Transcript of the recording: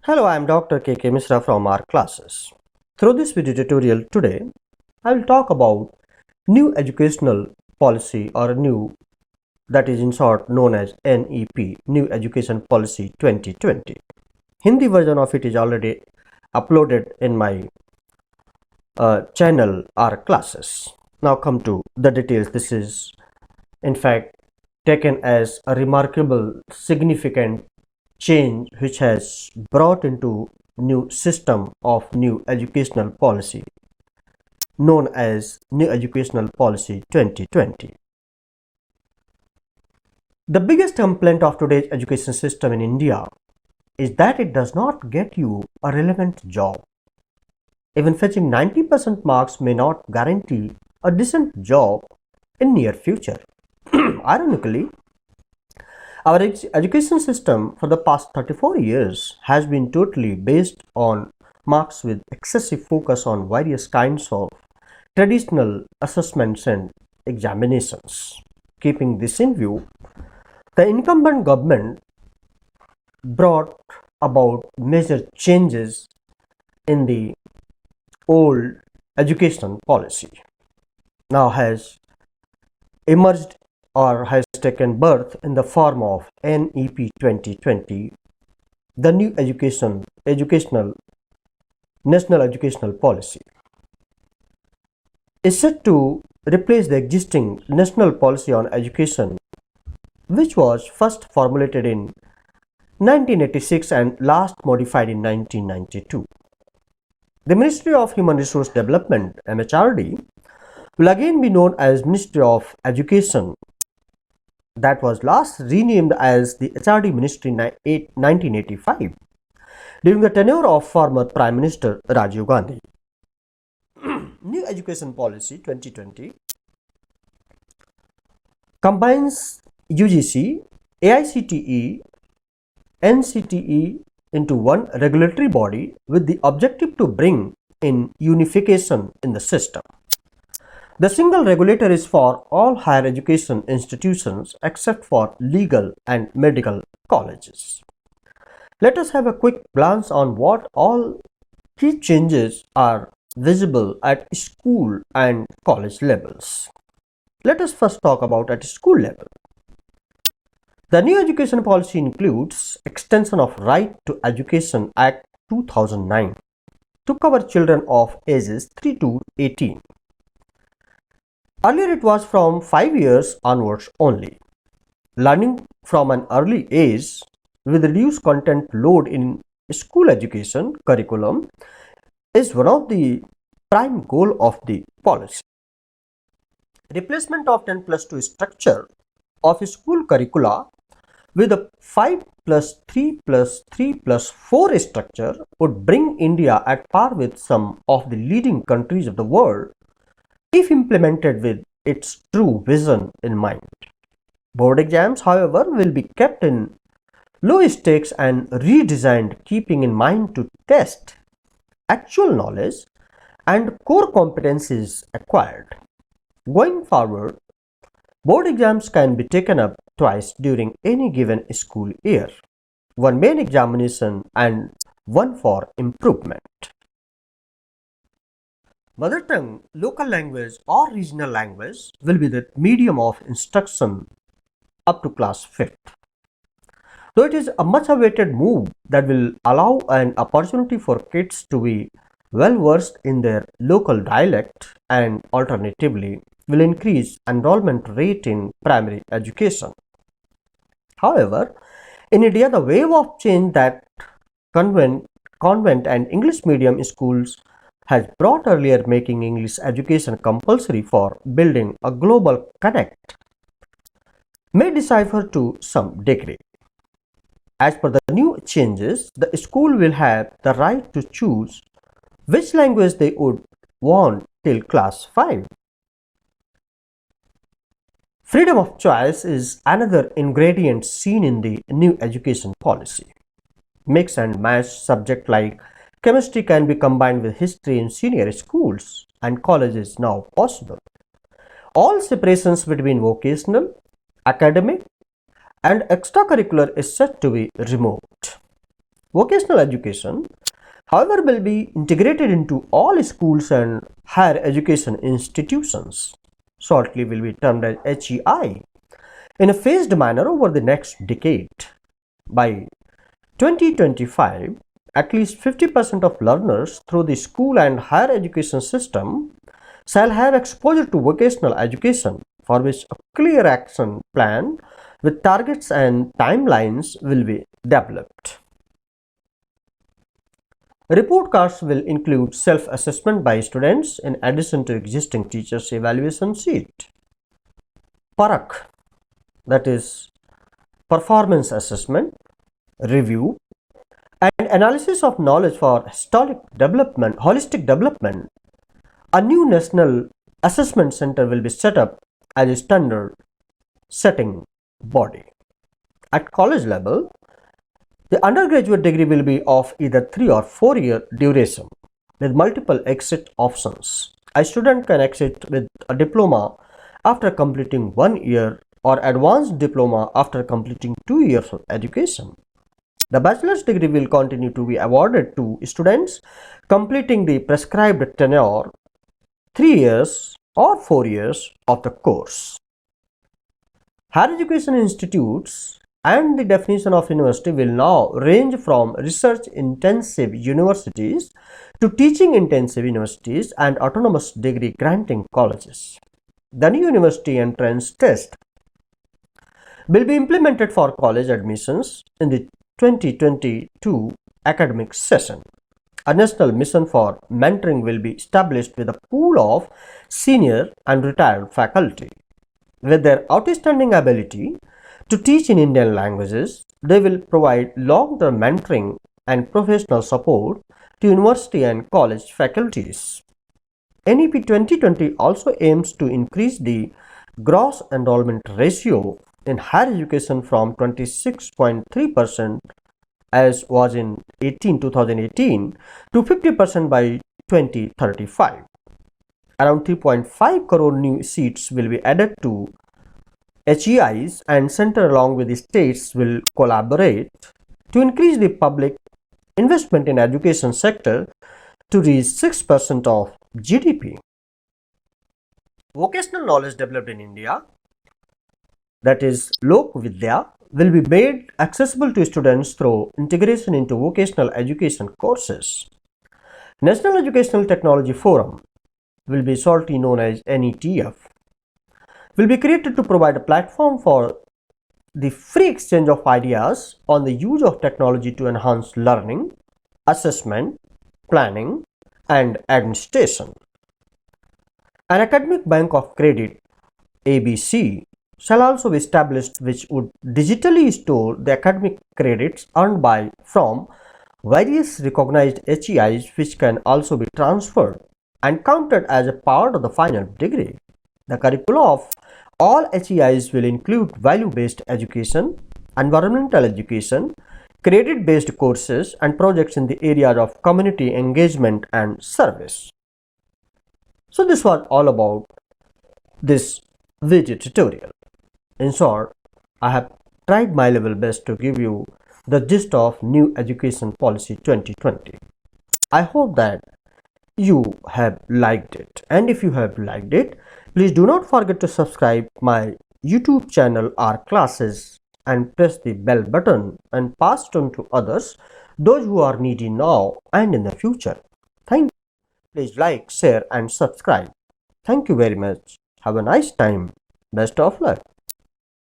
Hello, I am Dr. K.K. Misra from our classes. Through this video tutorial today, I will talk about new educational policy or new, that is in short known as NEP, New Education Policy 2020. Hindi version of it is already uploaded in my channel our classes. Now come to the details. This is in fact taken as a remarkable significant change which has brought into new system of new educational policy known as New Educational Policy 2020. The biggest complaint of today's education system in India is that it does not get you a relevant job. Even fetching 90% marks may not guarantee a decent job in near future. Ironically, our education system for the past 34 years has been totally based on marks with excessive focus on various kinds of traditional assessments and examinations. Keeping this in view, the incumbent government brought about major changes in the old education policy. Now has emerged or has taken birth in the form of NEP 2020, the new national educational policy, is set to replace the existing national policy on education, which was first formulated in 1986 and last modified in 1992. The Ministry of Human Resource Development, MHRD, will again be known as Ministry of Education, that was last renamed as the HRD Ministry in 1985 during the tenure of former Prime Minister Rajiv Gandhi. New Education Policy 2020 combines UGC, AICTE, NCTE into one regulatory body with the objective to bring in unification in the system. The single regulator is for all higher education institutions except for legal and medical colleges. Let us have a quick glance on what all key changes are visible at school and college levels. Let us first talk about at school level. The new education policy includes extension of Right to Education Act 2009 to cover children of ages 3 to 18. Earlier it was from 5 years onwards only. Learning from an early age with reduced content load in school education curriculum is one of the prime goal of the policy. Replacement of 10+2 structure of school curricula with a 5+3+3+4 structure would bring India at par with some of the leading countries of the world if implemented with its true vision in mind. Board exams, however, will be kept in low stakes and redesigned keeping in mind to test actual knowledge and core competencies acquired. Going forward, board exams can be taken up twice during any given school year, one main examination and one for improvement. Mother tongue, local language or regional language will be the medium of instruction up to class 5th. Though it is a much awaited move that will allow an opportunity for kids to be well versed in their local dialect and alternatively will increase enrollment rate in primary education. However, in India, the wave of change that convent and English medium schools has brought earlier making English education compulsory for building a global connect may decipher to some degree. As per the new changes, the school will have the right to choose which language they would want till class 5. Freedom of choice is another ingredient seen in the new education policy. Mix and match subjects like chemistry can be combined with history in senior schools and colleges now possible. All separations between vocational, academic and extracurricular is said to be removed. Vocational education, however, will be integrated into all schools and higher education institutions, shortly will be termed as HEI, in a phased manner over the next decade. By 2025, at least 50% of learners through the school and higher education system shall have exposure to vocational education, for which a clear action plan with targets and timelines will be developed. Report cards will include self-assessment by students in addition to existing teachers' evaluation sheet. Parak, that is performance assessment, review, and analysis of knowledge for holistic development. A new national assessment center will be set up as a standard setting body. At college level, the undergraduate degree will be of either 3 or 4 year duration with multiple exit options. A student can exit with a diploma after completing 1 year or advanced diploma after completing 2 years of education. The bachelor's degree will continue to be awarded to students completing the prescribed tenure 3 years or 4 years of the course. Higher education institutes and the definition of university will now range from research intensive universities to teaching intensive universities and autonomous degree granting colleges. The new university entrance test will be implemented for college admissions in the 2022 academic session. A national mission for mentoring will be established with a pool of senior and retired faculty. With their outstanding ability to teach in Indian languages, they will provide long-term mentoring and professional support to university and college faculties. NEP 2020 also aims to increase the gross enrollment ratio in higher education from 26.3% as was in 2018 to 50% by 2035. Around 3.5 crore new seats will be added to HEIs, and center along with the states will collaborate to increase the public investment in education sector to reach 6% of GDP. Vocational knowledge developed in India, that is Lok Vidya, will be made accessible to students through integration into vocational education courses. National Educational Technology Forum will be shortly known as NETF, will be created to provide a platform for the free exchange of ideas on the use of technology to enhance learning, assessment, planning, and administration. An academic bank of credit, ABC, shall also be established which would digitally store the academic credits earned from various recognized HEIs, which can also be transferred and counted as a part of the final degree. The curricula of all HEIs will include value-based education, environmental education, credit-based courses, and projects in the areas of community engagement and service. So this was all about this video tutorial. In short, I have tried my level best to give you the gist of New Education Policy 2020. I hope that you have liked it, and if you have liked it, please do not forget to subscribe my YouTube channel R Classes and press the bell button and pass it on to others, those who are needy now and in the future. Thank you. Please like, share and subscribe. Thank you very much. Have a nice time. Best of luck.